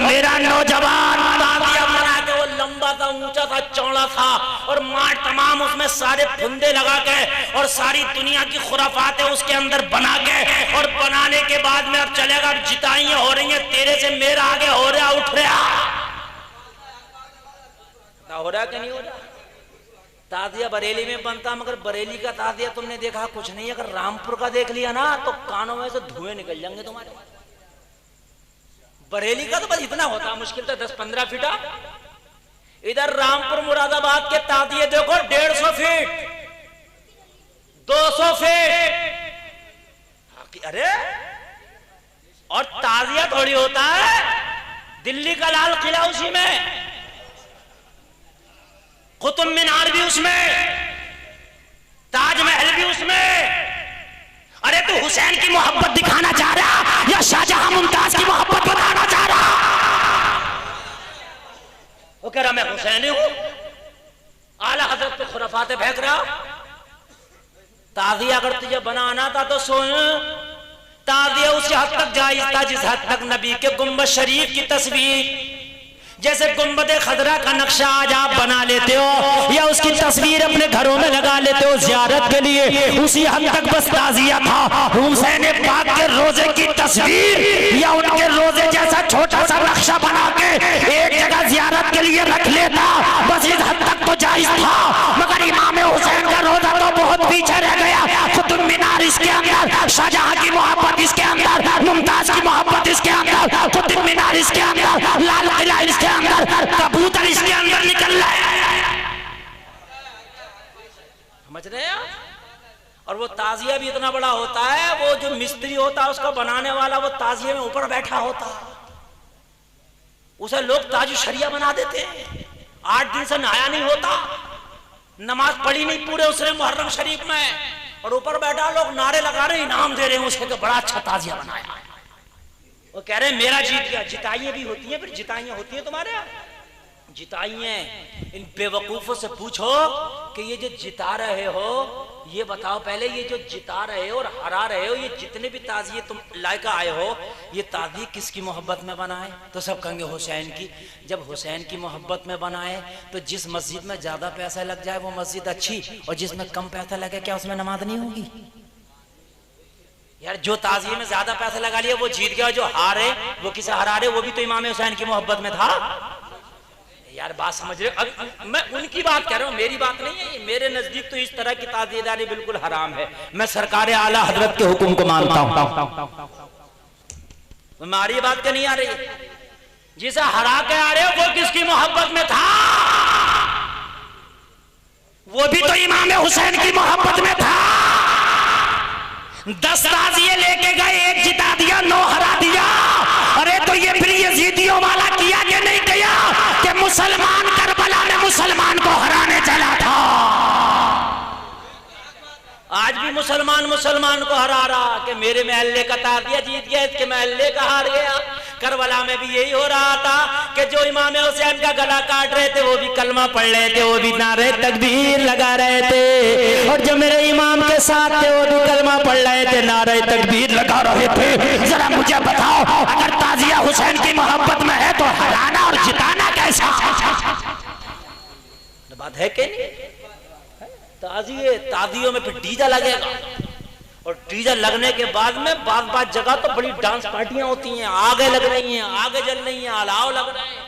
मेरा नौजवान ताजिया बना के वो लंबा था, ऊंचा था, चौड़ा था, और मार तमाम उसमें सारे फुंदे लगा के और सारी दुनिया की खुराफात है उसके अंदर बना के, और बनाने के बाद में अब चलेगा, अब जिताइयां हो रही हैं तेरे से मेरा आगे हो रहा, उठ रहा हो रहा कि नहीं हो रहा। ताजिया बरेली में बनता, मगर बरेली का ताजिया तुमने देखा कुछ नहीं। अगर रामपुर का देख लिया ना तो कानों में से धुएं निकल जाएंगे तुम्हारे। बरेली का तो बस इतना होता मुश्किल था 10-15 फीटा। इधर रामपुर मुरादाबाद के ताजिए देखो 150 फीट 200 फीट। अरे और ताजिया थोड़ी होता है, दिल्ली का लाल किला उसी में, कुतुब मीनार भी उसमें, ताजमहल भी उसमें। अरे तू हुसैन की मोहब्बत दिखाना चाह रहा या शाहजहां मुमताज की मोहब्बत बताना चाह रहा? वो कह रहा मैं हुसैनी हूं, आला हजरत के खुराफाते फेंक रहा। ताजिया अगर तुझे बनाना था तो सुन, ताजिया उस हद तक जायज था जिस हद तक नबी के गुंबद शरीफ की तस्वीर, जैसे गुंबद खजरा का नक्शा आज आप बना लेते हो या उसकी तस्वीर अपने घरों में लगा लेते हो जियारत के लिए, उसी हद तक बस ताजिया था। हुसैन पाक के रोजे की तस्वीर या उनके रोजे जैसा छोटा सा नक्शा बना के एक जगह जियारत के लिए रख लेता, बस इस हद तक तो जायज था। मगर इमाम हुसैन का रोजा तो बहुत पीछे रह गया। कुतुब मीनार इसके अंदर, शाहजहां की मोहब्बत इसके अंदर, मुमताज की मोहब्बत इसके अंदर, कुतुब मीनार इसके अंदर, लाल किला इसके अंदर, कबूतर इसके अंदर निकल रहा है। समझ रहे हैं? और वो ताजिया भी इतना बड़ा होता है, वो जो मिस्त्री होता है उसका बनाने वाला वो ताजिए में ऊपर बैठा होता, उसे लोग ताजु शरिया बना देते हैं। 8 दिन से नहाया नहीं होता, नमाज पढ़ी नहीं पूरे उसने मुहर्रम शरीफ में, और ऊपर बैठा लोग नारे लगा रहे, इनाम दे रहे हैं उसके, तो बड़ा अच्छा ताजिया बनाया। वो कह रहे हैं मेरा जीत गया। जिताइयां भी होती हैं, फिर जिताइयां होती हैं तुम्हारे यहाँ जिताइयां। इन बेवकूफों से पूछो कि ये जो जिता रहे हो, ये बताओ पहले, ये जो जिता रहे हो और हरा रहे हो, ये जितने भी ताजिए तुम लायका आए हो, ये ताजिए किसकी मोहब्बत में बनाए? तो सब कहेंगे हुसैन की। जब हुसैन की मोहब्बत में बनाए तो जिस मस्जिद में ज्यादा पैसा लग जाए वो मस्जिद अच्छी, और जिसमें कम पैसा लगे क्या उसमें नमाज नहीं होगी? यार जो ताजिए में ज्यादा पैसा लगा लिया वो जीत गया, जो हारे वो किसे हरा रहे, वो भी तो इमाम हुसैन की मोहब्बत में था। यार बात समझ रहे हो? अब मैं उनकी बात कह रहा हूं, मेरी बात नहीं है। मेरे नजदीक तो इस तरह की ताजिएदारी बिल्कुल हराम है। मैं सरकार आला हजरत के हुक्म को मानता हूं। हमारी बात क्या नहीं आ रही? जिसे हरा के आ रहे हो वो किसकी मोहब्बत में था? वो भी तो इमाम हुसैन की मोहब्बत में था। 10 ताजिए लेके गए, 1 जिता दिया, 9 हरा दिया। अरे तो ये फिर यजीदियों वाला किया कि नहीं किया कि मुसलमान करबला में मुसलमान को हराने चला था? आज भी मुसलमान मुसलमान को हरा रहा कि मेरे महल्ले का ताजिया जीत गया, इसके महल्ले का हार गया। करबला में भी यही हो रहा था कि जो इमाम हुसैन का गला काट रहे थे वो भी कलमा पढ़ रहे थे, वो भी नारे तकबीर लगा रहे थे, और जो मेरे इमाम के साथ थे वो भी कलमा पढ़ रहे थे, नारे तकबीर लगा रहे थे। जरा मुझे बताओ, अगर ताजिया हुसैन की मोहब्बत में है तो हराना और जिताना कैसा? बात है कि नहीं? ताजियों में फिर डीजा लगेगा, और डीजे लगने के बाद में बात जगह तो बड़ी डांस पार्टियां होती हैं, आगे लग रही हैं, आगे जल रही हैं, अलाव लग रहे हैं।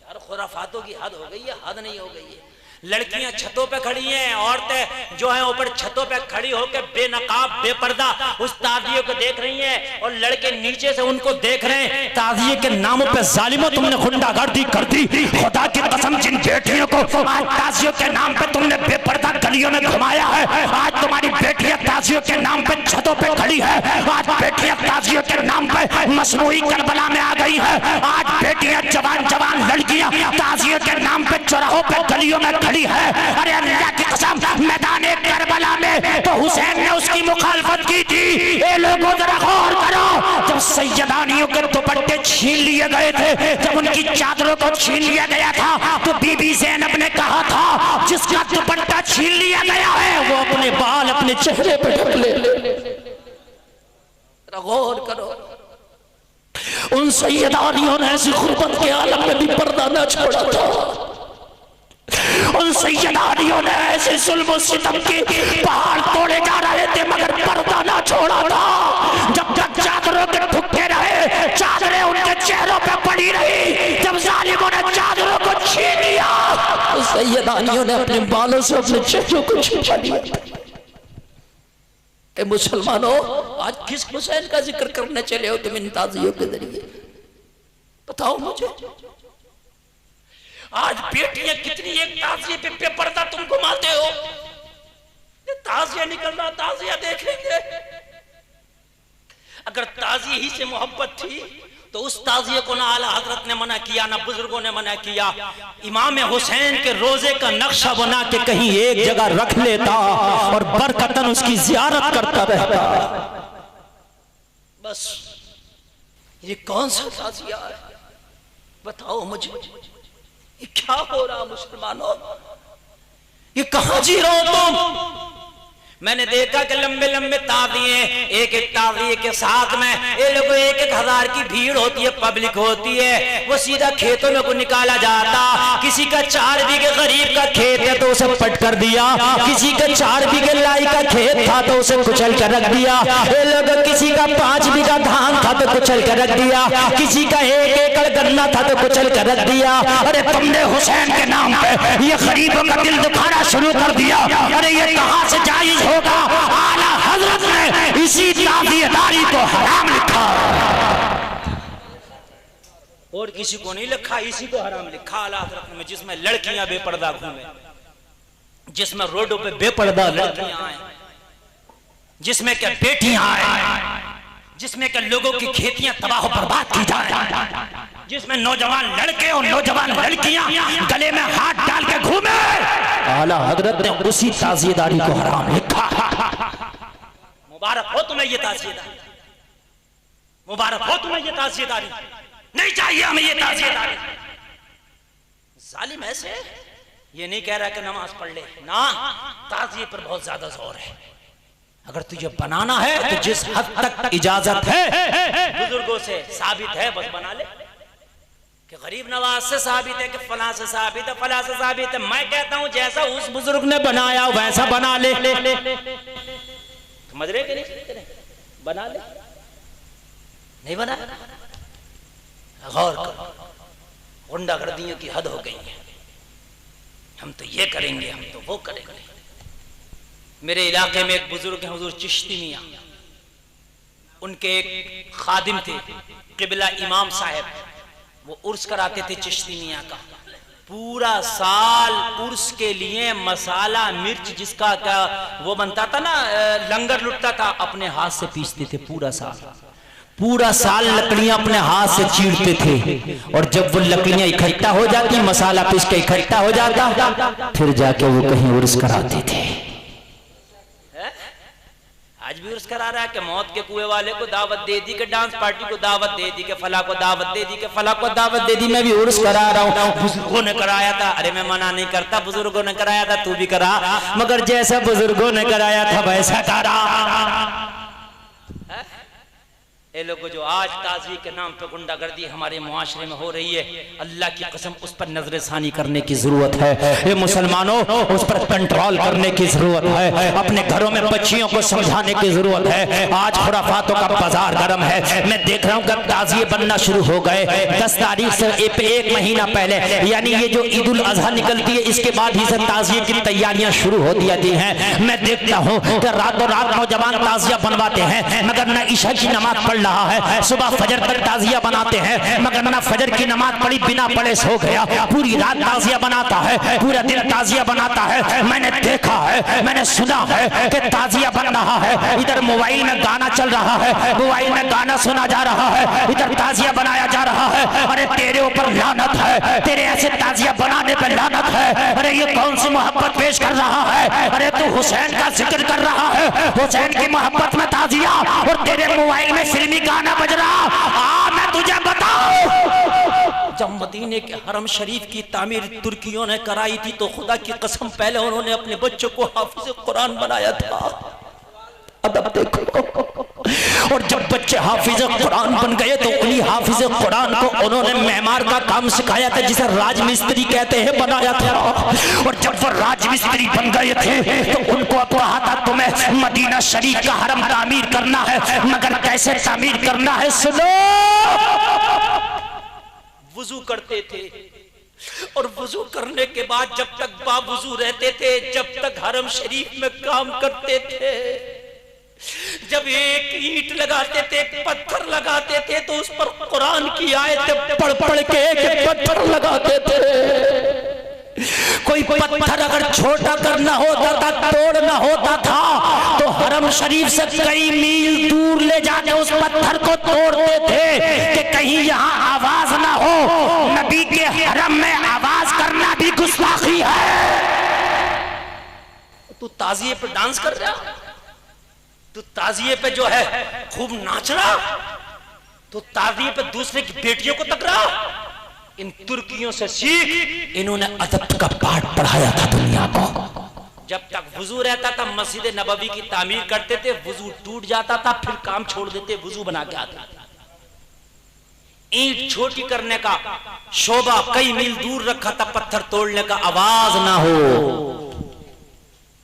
यार खुराफातों की हद हो गई है, हद नहीं हो गई है। लड़कियां छतों पे खड़ी हैं, औरतें जो हैं ऊपर छतों पे खड़ी होकर बेनकाब बेपर्दा उस ताजिए को देख रही हैं, और लड़के नीचे से उनको देख रहे हैं। ताजिए के नामों पे जालिमों तुमने गुंडागर्दी कर दी। खुदा की कसम, जिन बेटियों को आज ताजियों के नाम पे तुमने बेपर्दा गलियों में घुमाया है, आज तुम्हारी बेटियां ताजियों के नाम पे छतों पे खड़ी है। आज बेटियां ताजियों के नाम पे मसनूई करबला में आ गई है। आज बेटियां जवान जवान लड़कियां ताजियों के नाम पे चौराहों पे गलियों में खड़ी है। अरे अल्लाह की कसम, मैदान करबला में तो हुसैन ने उसकी मुखालफत की थी। ये लोगों जरा गौर करो, जब सैयदानियों के दुपट्टे छीन लिए गए थे, जब उनकी चादरों को छीन लिया गया था, तो बीबी ज़ैनब ने कहा था जिसका दुपट्टा छीन लिया गया है वो अपने बाल अपने चेहरे पे ढक ले। गौर करो, उन सैयदानियों ने ऐसी गुर्बत के आलम में भी पर्दा न छोड़ा था। उन सैयदानियों ने ऐसे जुल्म और सितम के पहाड़ तोड़े जा रहे थे मगर पर्दा ना छोड़ा था। जब तक चादरों के ठुके रहे, चादरें उनके चेहरों पे पड़ी रही। जब जालिमों ने चादरों को छीन लिया तो सैयदानियों ने अपने बालों से अपने चेहरों को छुपा लिया। मुसलमानों, आज किस हुसैन का जिक्र करने चले हो तुम इन ताज़ियों के जरिए? बताओ मुझे। आज बेटियां कितनी एक ताज़िए पे बेपर्दा तुम घुमाते हो। ताज़िया निकल रहा, ताज़िया देखेंगे। अगर ताज़िए ही से मोहब्बत थी तो उस ताज़िए को ना आला हजरत ने मना किया, ना बुजुर्गों ने मना किया। इमाम हुसैन के रोजे का नक्शा बना के कहीं एक जगह रख लेता और बरकतन उसकी जियारत करता रहता। बस ये कौन सा ताज़िया है बताओ मुझे? ये क्या हो रहा मुसलमानों? ये कहां जी रहे हो तुम? मैंने देखा कि लंबे लंबे ताज़िए, एक एक ताज़िए के साथ में ये लोग 1-1 हज़ार की भीड़ होती है, पब्लिक होती है। वो सीधा खेतों में को निकाला जाता। किसी का 4 बीघे गरीब का खेत है तो उसे पट कर दिया। किसी का 4 बीघे लाई का खेत था तो उसे कुचल कर रख दिया। ये लोग किसी का 5 बीघा धान था तो कुचल कर रख दिया। किसी का 1 एकड़ गन्ना था तो कुचल कर रख दिया। अरे तुमने हुसैन के नाम पे ये गरीबों का दिल दुखाना शुरू कर दिया। अरे ये कहां से जायज होगा? आला हजरत ने इसी ताज़ियेदारी को हराम लिखा और किसी को नहीं लिखा, इसी को हराम लिखा आला हजरत ने। जिसमें लड़कियां बेपर्दा घूमे, जिसमें रोडों पे बेपर्दा लड़कियां आए, जिसमें क्या बेटियां आए, जिसमें क्या लोगों की खेतियां तबाह बर्बाद की जाए, जिसमें नौजवान लड़के और नौजवान लड़कियां गले में हाथ डाल के घूमे। आला हजरत ने उसी ताज़ियेदारी को हराम लिखा। मुबारक हो तुम्हें ये ताज़ियेदारी, मुबारक हो तुम्हें ये ताज़ियेदारी। नहीं चाहिए हमें ये ताज़ियेदारी। जालिम ऐसे ये नहीं कह रहा कि नमाज पढ़ ले ना, ताज़िये पर बहुत ज्यादा जोर है। अगर तुझे बनाना है तो जिस हद तक इजाजत है बुजुर्गों से साबित है बस बना ले। कि गरीब नवाज से साबित है, कि फला से साबित है, फला से साबित है। मैं कहता हूं जैसा उस बुजुर्ग ने बनाया वैसा बना ले। समझ रहे कि नहीं? बना ले। नहीं बना, गौर करो। गुंडागर्दियों की हद हो गई है। हम तो ये करेंगे, हम तो वो करेंगे। मेरे इलाके में एक बुजुर्ग हैं हुजूर चिश्ती मियां, उनके एक खादिम थे किबला इमाम साहब, वो उर्स कराते थे चिश्ती मियां का। पूरा साल उर्स के लिए मसाला मिर्च जिसका क्या वो बनता था ना, लंगर लुटता था, अपने हाथ से पीसते थे। पूरा साल लकड़ियां अपने हाथ से चीरते थे। और जब वो लकड़ियां इकट्ठा हो जाती, मसाला पीस के इकट्ठा हो जाता, फिर जाके वो कहीं उर्स कराते थे। आज भी उर्स करा रहा है कि मौत के कुएं वाले को दावत दे दी, कि डांस पार्टी को दावत दे दी, कि फला को दावत दे दी, कि फला को दावत दे दी। मैं भी उर्स करा रहा हूँ, बुजुर्गों ने कराया था। अरे मैं मना नहीं करता, बुजुर्गों ने कराया था, तू भी करा, मगर जैसा बुजुर्गों ने कराया था वैसा करा। ये लोग जो आज ताज़ी के नाम पे गुंडागर्दी हमारे मुआशरे में हो रही है, अल्लाह की कसम उस पर नजरसानी करने की जरूरत है। ये मुसलमानों, उस पर कंट्रोल करने की जरूरत है। अपने घरों में बच्चियों को समझाने की जरूरत है। आज खुराफातों का बाजार गर्म है। मैं देख रहा हूँ कि ताज़िए बनना शुरू हो गए। 10 तारीख से एक महीना पहले, यानी ये जो ईद उल अजहा निकलती है इसके बाद ही से ताज़िए की तैयारियां शुरू हो जाती हैं। मैं देखता हूँ कि रातों रात नौजवान ताज़िया बनवाते हैं, मगर न ईशा की नमाज पढ़ रहा है, सुबह फजर तक ताज़िया बनाते हैं, मगर ना फजर की नमाज पढ़ी बिना पढ़े सो गया। पूरी रात ताज़िया बनाता है, पूरा दिन ताज़िया बनाता है। मैंने देखा है, मैंने सुना है कि ताज़िया बन रहा है, इधर मोबाइल में गाना चल रहा है, मोबाइल में गाना सुना जा रहा है, इधर ताज़िया बनाया जा रहा है। अरे तेरे ऊपर लानत है, तेरे ऐसे ताज़िया बनाने पर लानत है। अरे ये कौन सी मोहब्बत पेश कर रहा है? अरे तू हुसैन का जिक्र कर रहा है, हुसैन की मोहब्बत में ताज़िया, और तेरे मोबाइल में फिल्मी गाना बज रहा। मैं तुझे बताऊं, जब मदीने के हरम शरीफ की तामीर तुर्कियों ने कराई थी तो खुदा की कसम पहले उन्होंने अपने बच्चों को हाफिज कुरान बनाया था। अदब देखो, और जब बच्चे हाफिज कुरान बन गए तो उन्हीं हाफिज कुरान को उन्होंने मेहमान का काम सिखाया था, जिसे राजमिस्त्री कहते हैं, बनाया था। और जब वो राजमिस्त्री बन गए थे तो उनको कहा था तुम्हें मदीना शरीफ का हरम तामीर करना है, मगर कैसे तामीर करना है सुनो। वुजू करते थे और वुजू करने के बाद जब तक बावुजू रहते थे, जब तक हरम शरीफ में काम करते थे, जब एक ईंट लगाते थे, पत्थर लगाते थे, तो उस पर कुरान की आयतें पढ़ पढ़ के एक पत्थर लगाते थे। कोई पत्थर अगर छोटा करना होता था, तोड़ना होता था, तो हरम शरीफ से कई मील दूर ले जाके उस पत्थर को तोड़ते थे कि कहीं यहाँ आवाज ना हो। नबी के हरम में आवाज करना भी गुस्ताखी है। तू ताजिए पे डांस कर रहा, तू ताजिए पे जो है खूब नाच रहा, तू ताजिए पे दूसरे की बेटियों को तक रहा। इन तुर्कियों से सीख, इन्होंने अदब का पाठ पढ़ाया था दुनिया को। जब तक वुजू रहता था मस्जिद नबवी की तामीर करते थे, वुजू टूट जाता था फिर काम छोड़ देते, वुजू बना के आते थे। ईंट छोटी करने का शोभा कई मील दूर रखा था, पत्थर तोड़ने का आवाज ना हो।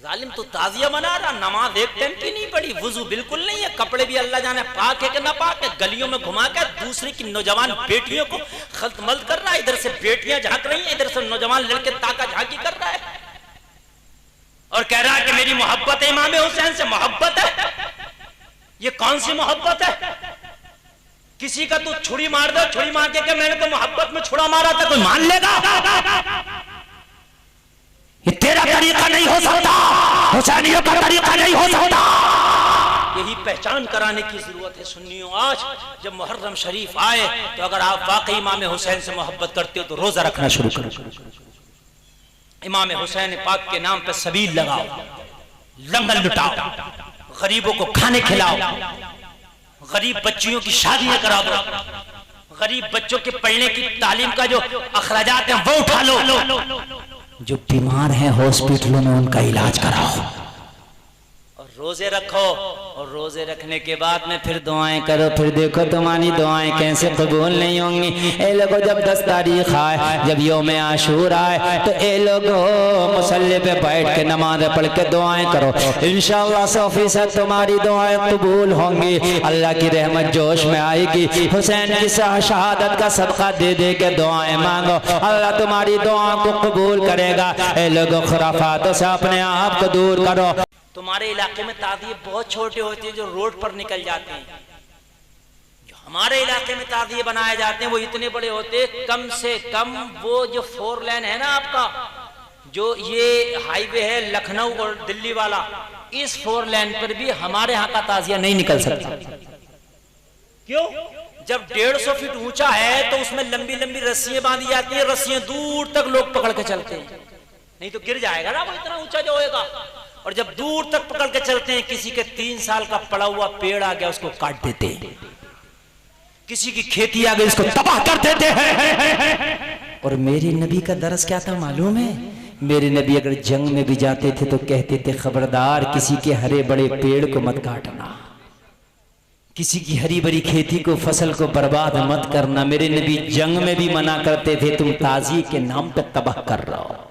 जालिम तो ताजिया मना रहा, नमाज एक टाइम की नहीं पड़ी, वुजू बिल्कुल नहीं है, कपड़े भी अल्लाह जाने पाक है कि ना पाक है, गलियों में घुमा कर दूसरी की नौजवान बेटियों को खल्तमल्त कर रहा है। इधर से बेटियां झांक रही हैं, इधर से नौजवान लड़के ताका झांकी कर रहा है और कह रहा है कि मेरी मोहब्बत है इमाम हुसैन से। मोहब्बत है? ये कौन सी मोहब्बत है? किसी का तू छुरी मार दो, छुरी मार के मैंने तो मोहब्बत में छुरा मारा था, कोई मान लेगा? ये तेरा तरीका नहीं हो सकता, हुसैनियों का तरीका नहीं हो सकता। यही पहचान कराने की जरूरत है सुन्नियों। आज जब मुहर्रम शरीफ आए तो अगर आप वाकई इमाम हुसैन से मोहब्बत करते हो तो रोजा रखना शुरू करो। इमाम हुसैन पाक के नाम पे सबील लगाओ, लंगर लुटाओ, गरीबों को खाने खिलाओ, गरीब बच्चियों की शादियां करा दो, गरीब बच्चों के पढ़ने की तालीम का जो अखराजात हैं वो उठा लो, जो बीमार हैं हॉस्पिटलों में उनका इलाज कराओ, और रोजे रखो। और रोजे रखने के बाद में फिर दुआएं करो। फिर देखो तुम्हारी दुआएं कैसे कबूल नहीं होंगी। ए लोगों जब 10 तारीख आए, जब यौम आशूर आए, तो ए लोगों मुसल्ले पे बैठ के नमाज पढ़ के दुआएं करो। इंशाअल्लाह 100% तुम्हारी दुआएं कबूल होंगी। अल्लाह की रहमत जोश में आएगी। हुसैन की शहादत का सदका दे दे के दुआएं मांगो, अल्लाह तुम्हारी दुआओं को कबूल करेगा। ए लोगों खुराफातों से अपने आप को दूर करो। तुम्हारे इलाके में ताजिए बहुत छोटे होते हैं जो रोड पर निकल जाते हैं, जो हमारे इलाके में ताजिए बनाए जाते हैं वो इतने बड़े होते हैं, कम से कम वो जो 4 लेन है ना आपका, जो ये हाईवे है लखनऊ और दिल्ली वाला, इस 4 लेन पर भी हमारे यहाँ का ताजिया नहीं निकल सकता। क्यों? जब 150 फीट ऊंचा है तो उसमें लंबी लंबी रस्सियां बांधी जाती हैं, रस्सियां दूर तक लोग पकड़ के चलते हैं, नहीं तो गिर जाएगा ना वो, इतना ऊंचा जो होएगा। और जब दूर तक पकड़ के चलते हैं, किसी के 3 साल का पड़ा हुआ पेड़ आ गया उसको काट देते हैं, किसी की खेती आ गई उसको तबाह कर देते हैं। और मेरे नबी का दरस क्या था मालूम है? मेरे नबी अगर जंग में भी जाते थे तो कहते थे खबरदार किसी के हरे बड़े पेड़ को मत काटना, किसी की हरी भरी खेती को फसल को बर्बाद मत करना। मेरे नबी जंग में भी मना करते थे, तुम ताज़िए के नाम पे तबाह कर रहे हो।